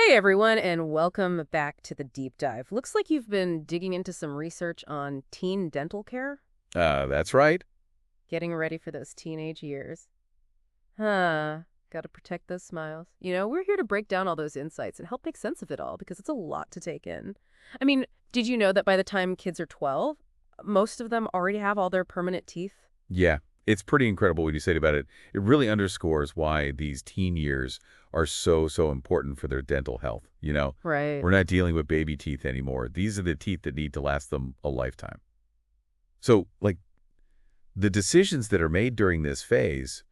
Hey everyone, and welcome back to the deep dive. Looks like you've been digging into some research on teen dental care, That's right. getting ready for those teenage years. Huh. Gotta protect those smiles. We're here to break down all those insights and help make sense of it all because it's a lot to take in. I mean, did you know that by the time kids are 12, most of them already have all their permanent teeth? Yeah, it's pretty incredible what you said about it. It really underscores why these teen years are so important for their dental health. Right. We're not dealing with baby teeth anymore. These are the teeth that need to last them a lifetime. So, the decisions that are made during this phase,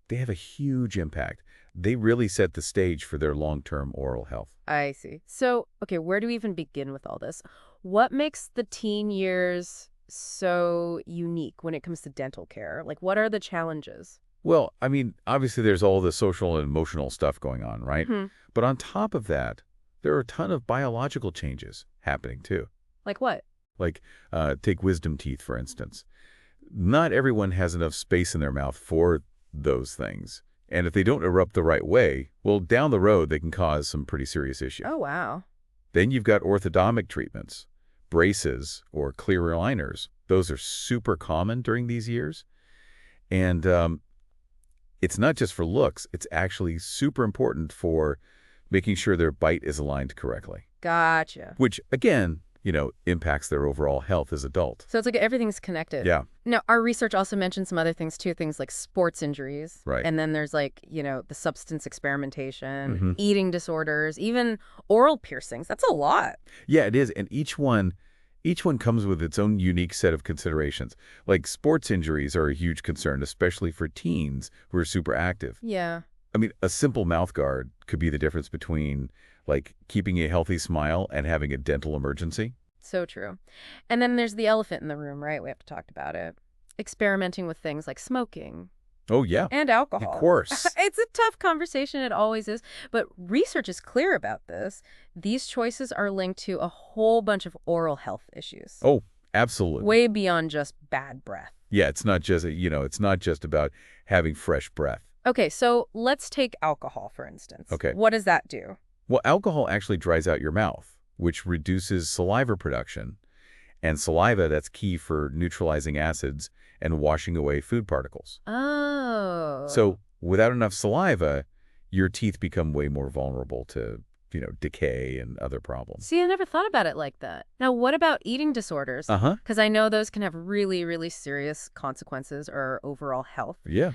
they have a huge impact. They really set the stage for their long-term oral health. I see. So, okay, where do we even begin with all this? What makes the teen years so unique when it comes to dental care? Like, what are the challenges? Well, I mean, obviously there's all the social and emotional stuff going on, right? Hmm. But on top of that, there are a ton of biological changes happening too. Like what? Take wisdom teeth, for instance. Not everyone has enough space in their mouth for those things. And if they don't erupt the right way, well, down the road, they can cause some pretty serious issue. Oh, wow. Then you've got orthodontic treatments, braces, or clear aligners. Those are super common during these years. And it's not just for looks. It's actually super important for making sure their bite is aligned correctly, Gotcha. which, again, impacts their overall health as adults. So it's like everything's connected. Yeah, Now, our research also mentioned some other things too, things like sports injuries. right. And then there's the substance experimentation, Hmm. eating disorders, even oral piercings. That's a lot. Yeah, it is. And each one comes with its own unique set of considerations. Like sports injuries are a huge concern, especially for teens who are super active. Yeah. I mean, a simple mouth guard could be the difference between, keeping a healthy smile and having a dental emergency. So true. And then there's the elephant in the room, right? We have to talk about it. Experimenting with things like smoking Oh, yeah, and of alcohol. course. It's a tough conversation. It always is. But research is clear about this. These choices are linked to a whole bunch of oral health issues, Oh, absolutely. way beyond just bad breath. Yeah, it's not just, it's not just about having fresh breath. Okay, so let's take alcohol, for instance. Okay. What does that do? Well, alcohol actually dries out your mouth, which reduces saliva production. And saliva, that's key for neutralizing acids and washing away food particles. Oh. So without enough saliva, your teeth become way more vulnerable to, decay and other problems. See, I never thought about it like that. Now, what about eating disorders? Uh-huh. Because I know those can have really, really serious consequences or overall health. Yeah.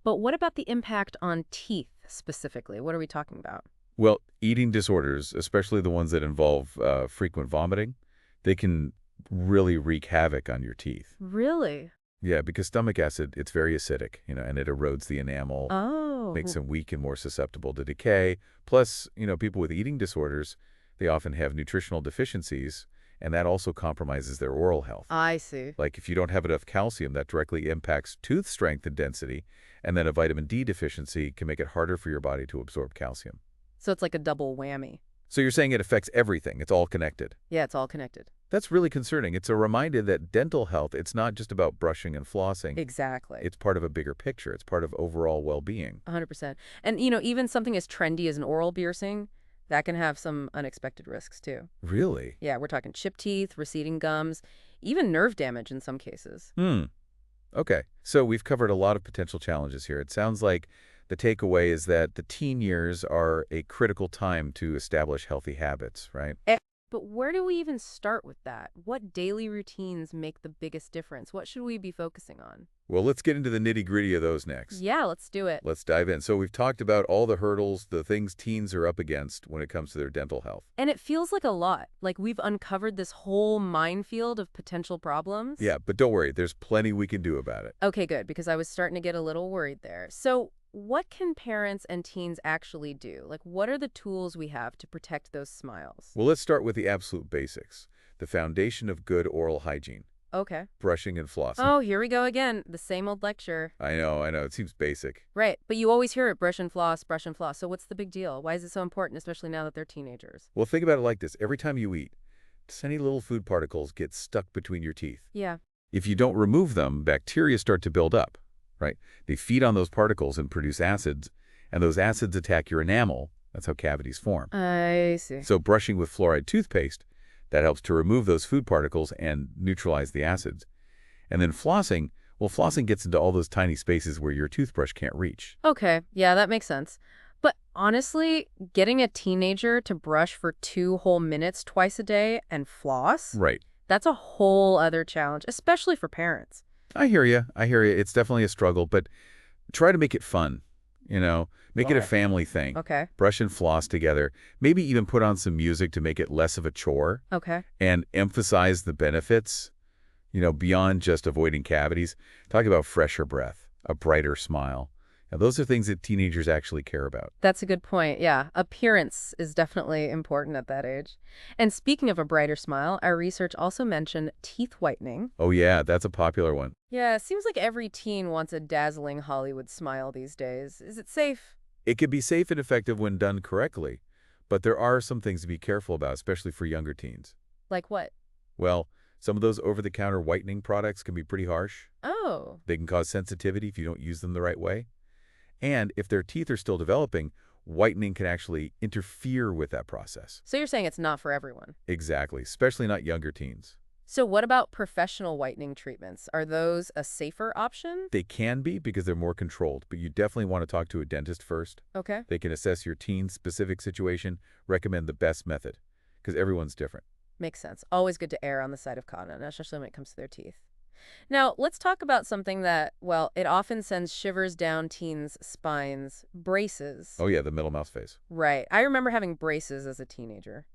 But what about the impact on teeth specifically? What are we talking about? Well, eating disorders, especially the ones that involve frequent vomiting, they can really wreak havoc on your teeth. Really? Yeah, because stomach acid, it's very acidic, and it erodes the enamel, Oh. makes them weak and more susceptible to decay. Plus, people with eating disorders, they often have nutritional deficiencies, and that also compromises their oral health. I see. Like if you don't have enough calcium, that directly impacts tooth strength and density, and then a vitamin D deficiency can make it harder for your body to absorb calcium. So it's like a double whammy. So you're saying it affects everything. It's all connected. Yeah, it's all connected. That's really concerning. It's a reminder that dental health, it's not just about brushing and flossing. Exactly. It's part of a bigger picture. It's part of overall well-being. 100%. And, even something as trendy as an oral piercing, that can have some unexpected risks too. Really? Yeah, we're talking chipped teeth, receding gums, even nerve damage in some cases. Okay. So we've covered a lot of potential challenges here. It sounds like the takeaway is that the teen years are a critical time to establish healthy habits, right? But where do we even start with that? What daily routines make the biggest difference? What should we be focusing on? Well, let's get into the nitty-gritty of those next. Yeah, let's do it. Let's dive in. So we've talked about all the hurdles, the things teens are up against when it comes to their dental health. And it feels like a lot. Like we've uncovered this whole minefield of potential problems. Yeah, but don't worry. There's plenty we can do about it. Okay, good, because I was starting to get a little worried there. So what can parents and teens actually do? Like, what are the tools we have to protect those smiles? Well, let's start with the absolute basics. The foundation of good oral hygiene. Okay. Brushing and flossing. Oh, here we go again. The same old lecture. I know. It seems basic. Right. But you always hear it, brush and floss, brush and floss. So what's the big deal? Why is it so important, especially now that they're teenagers? Well, think about it like this. Every time you eat, tiny little food particles get stuck between your teeth. Yeah. If you don't remove them, bacteria start to build up, right? They feed on those particles and produce acids, and those acids attack your enamel, That's how cavities form. I see. So brushing with fluoride toothpaste, that helps to remove those food particles and neutralize the acids. And then flossing, well, flossing gets into all those tiny spaces where your toothbrush can't reach. Okay, yeah, that makes sense. But honestly, getting a teenager to brush for 2 whole minutes twice a day and floss, Right. that's a whole other challenge, especially for parents. I hear you. I hear you. It's definitely a struggle, but try to make it fun. Make it a Right. family thing. Okay, Brush and floss together. Maybe even put on some music to make it less of a chore okay. and emphasize the benefits, beyond just avoiding cavities. Talk about fresher breath, a brighter smile. Now, those are things that teenagers actually care about. That's a good point. Yeah, appearance is definitely important at that age. And speaking of a brighter smile, our research also mentioned teeth whitening. Oh, yeah, that's a popular one. Yeah, it seems like every teen wants a dazzling Hollywood smile these days. Is it safe? It can be safe and effective when done correctly, but there are some things to be careful about, especially for younger teens. Like what? Well, some of those over-the-counter whitening products can be pretty harsh. Oh, They can cause sensitivity if you don't use them the right way. And if their teeth are still developing, whitening can actually interfere with that process. so you're saying it's not for everyone. Exactly, especially not younger teens. So what about professional whitening treatments? Are those a safer option? They can be because they're more controlled, but you definitely want to talk to a dentist first. Okay. They can assess your teen's specific situation, recommend the best method, because everyone's different. Makes sense. Always good to err on the side of caution, especially when it comes to their teeth. Now, let's talk about something that, well, it often sends shivers down teens' spines, braces. Oh yeah, the middle mouth phase. Right. I remember having braces as a teenager.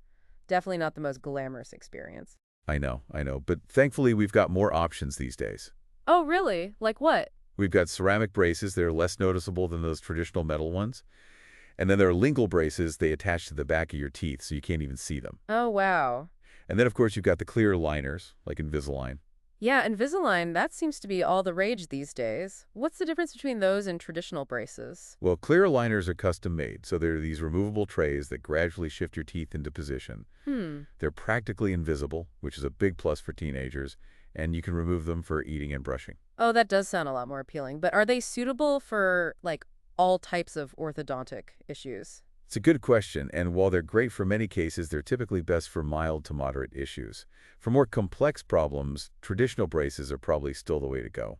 Definitely not the most glamorous experience. I know, but thankfully we've got more options these days. Oh, really? Like what? We've got ceramic braces that are less noticeable than those traditional metal ones. And then there are lingual braces, they attach to the back of your teeth so you can't even see them. Oh, wow. And then, of course, you've got the clear liners, like Invisalign. Yeah, Invisalign, that seems to be all the rage these days. What's the difference between those and traditional braces? Well, clear aligners are custom made, so they're these removable trays that gradually shift your teeth into position. They're practically invisible, which is a big plus for teenagers, and you can remove them for eating and brushing. Oh, that does sound a lot more appealing. But are they suitable for, like, all types of orthodontic issues? It's a good question, and while they're great for many cases, they're typically best for mild to moderate issues. For more complex problems, traditional braces are probably still the way to go.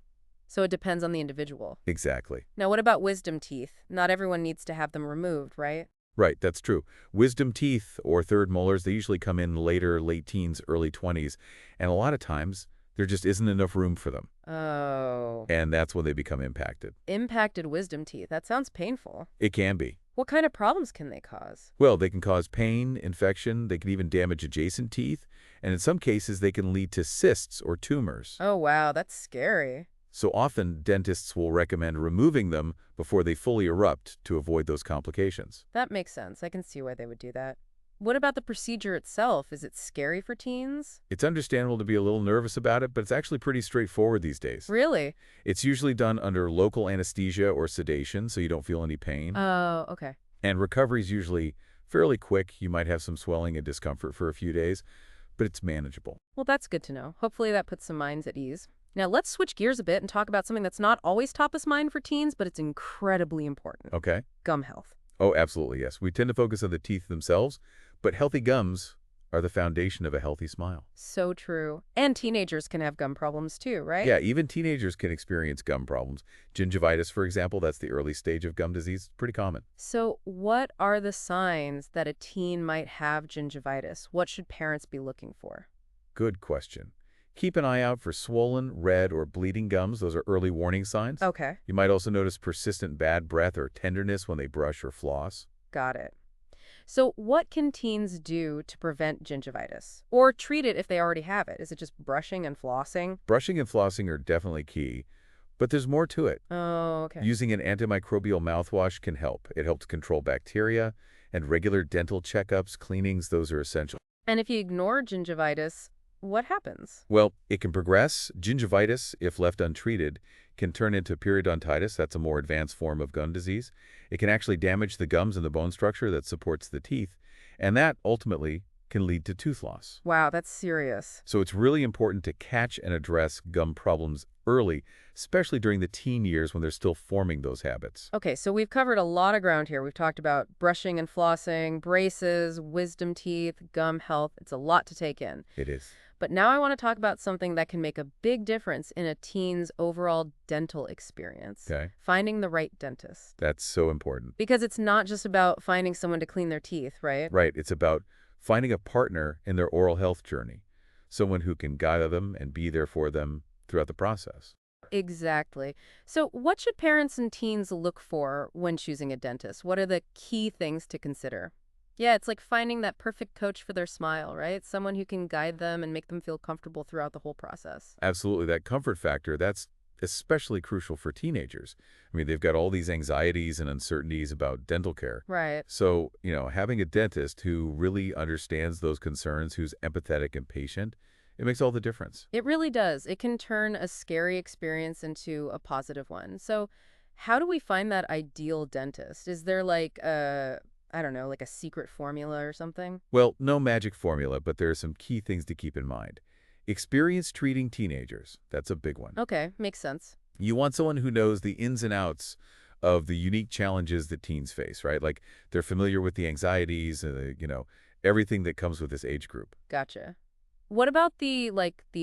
So it depends on the individual. Exactly. Now, what about wisdom teeth? Not everyone needs to have them removed, right? Right, that's true. Wisdom teeth, or third molars, they usually come in later, late teens, early 20s, and a lot of times, there just isn't enough room for them. Oh. And that's when they become impacted. Impacted wisdom teeth. That sounds painful. It can be. What kind of problems can they cause? Well, they can cause pain, infection, they can even damage adjacent teeth, and in some cases they can lead to cysts or tumors. Oh, wow, that's scary. So often, dentists will recommend removing them before they fully erupt to avoid those complications. That makes sense. I can see why they would do that. What about the procedure itself? Is it scary for teens? It's understandable to be a little nervous about it, but it's actually pretty straightforward these days. Really? It's usually done under local anesthesia or sedation, so you don't feel any pain. Oh, okay. And recovery is usually fairly quick. You might have some swelling and discomfort for a few days, but it's manageable. Well, that's good to know. Hopefully that puts some minds at ease. Now, let's switch gears a bit and talk about something that's not always top of mind for teens, but it's incredibly important. Okay? Gum health. Oh, absolutely, yes. We tend to focus on the teeth themselves, but healthy gums are the foundation of a healthy smile. So true. And teenagers can have gum problems too, right? Yeah, even teenagers can experience gum problems. Gingivitis, for example, that's the early stage of gum disease. Pretty common. So what are the signs that a teen might have gingivitis? What should parents be looking for? Good question. Keep an eye out for swollen, red, or bleeding gums. Those are early warning signs. Okay, You might also notice persistent bad breath or tenderness when they brush or floss. got it. So what can teens do to prevent gingivitis? Or treat it if they already have it? Is it just brushing and flossing? Brushing and flossing are definitely key, but there's more to it. Oh, okay. Using an antimicrobial mouthwash can help. It helps control bacteria, and regular dental checkups, cleanings, those are essential. And if you ignore gingivitis, what happens? Well, it can progress. Gingivitis, if left untreated, can turn into periodontitis. That's a more advanced form of gum disease. It can actually damage the gums and the bone structure that supports the teeth, and that ultimately can lead to tooth loss. Wow, that's serious. So it's really important to catch and address gum problems early, especially during the teen years when they're still forming those habits. Okay, so we've covered a lot of ground here. We've talked about brushing and flossing, braces, wisdom teeth, gum health. It's a lot to take in. It is. But now I want to talk about something that can make a big difference in a teen's overall dental experience. Okay. Finding the right dentist. That's so important. Because it's not just about finding someone to clean their teeth, right? Right. It's about finding a partner in their oral health journey, someone who can guide them and be there for them throughout the process. Exactly. So what should parents and teens look for when choosing a dentist? What are the key things to consider? Yeah, it's like finding that perfect coach for their smile, right? Someone who can guide them and make them feel comfortable throughout the whole process. Absolutely. That comfort factor, that's especially crucial for teenagers. I mean, they've got all these anxieties and uncertainties about dental care. Right. So, having a dentist who really understands those concerns, who's empathetic and patient, it makes all the difference. It really does. It can turn a scary experience into a positive one. So how do we find that ideal dentist? Is there like I don't know, like a secret formula or something? Well, no magic formula, but there are some key things to keep in mind. Experience treating teenagers. That's a big one. Okay, makes sense. You want someone who knows the ins and outs of the unique challenges that teens face, right? Like they're familiar with the anxieties, everything that comes with this age group. Gotcha. What about the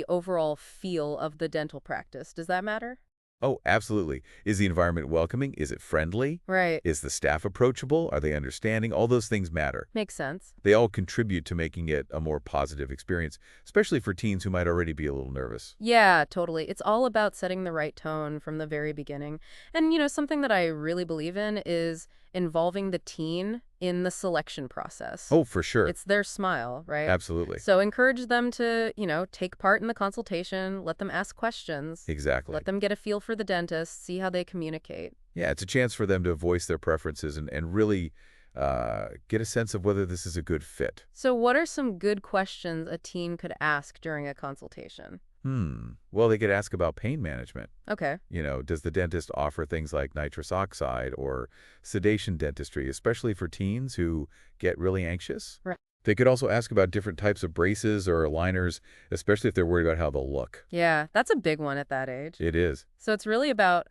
overall feel of the dental practice? Does that matter? Oh, absolutely. Is the environment welcoming? Is it friendly? Right. Is the staff approachable? Are they understanding? All those things matter. Makes sense. They all contribute to making it a more positive experience, especially for teens who might already be a little nervous. Yeah, totally. It's all about setting the right tone from the very beginning. And, something that I really believe in is involving the teen in the selection process. Oh, for sure. It's their smile, right? Absolutely. So encourage them to, take part in the consultation, let them ask questions, Exactly. let them get a feel for the dentist, see how they communicate. Yeah, it's a chance for them to voice their preferences and really get a sense of whether this is a good fit. So what are some good questions a teen could ask during a consultation? Well, they could ask about pain management. Okay. Does the dentist offer things like nitrous oxide or sedation dentistry, especially for teens who get really anxious? Right. They could also ask about different types of braces or aligners, especially if they're worried about how they'll look. Yeah, that's a big one at that age. It is. So it's really about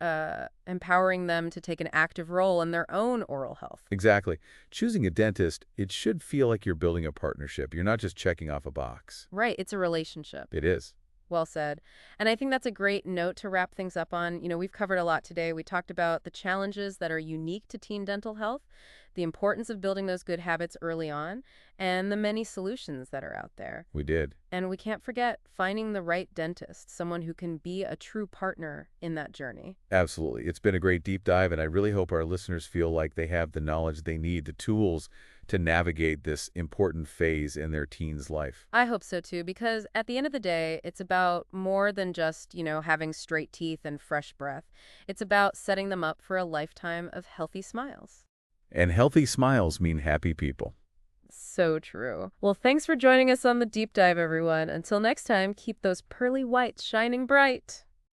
empowering them to take an active role in their own oral health. Exactly. Choosing a dentist, it should feel like you're building a partnership. You're not just checking off a box. Right, it's a relationship. It is. Well said. And I think that's a great note to wrap things up on. We've covered a lot today. We talked about the challenges that are unique to teen dental health, the importance of building those good habits early on, and the many solutions that are out there. We did. And we can't forget finding the right dentist, someone who can be a true partner in that journey. Absolutely. It's been a great deep dive, and I really hope our listeners feel like they have the knowledge they need, the tools to navigate this important phase in their teen's life. I hope so too, because at the end of the day, it's about more than just, having straight teeth and fresh breath. It's about setting them up for a lifetime of healthy smiles. And healthy smiles mean happy people. So true. Well, thanks for joining us on the deep dive, everyone. Until next time, keep those pearly whites shining bright.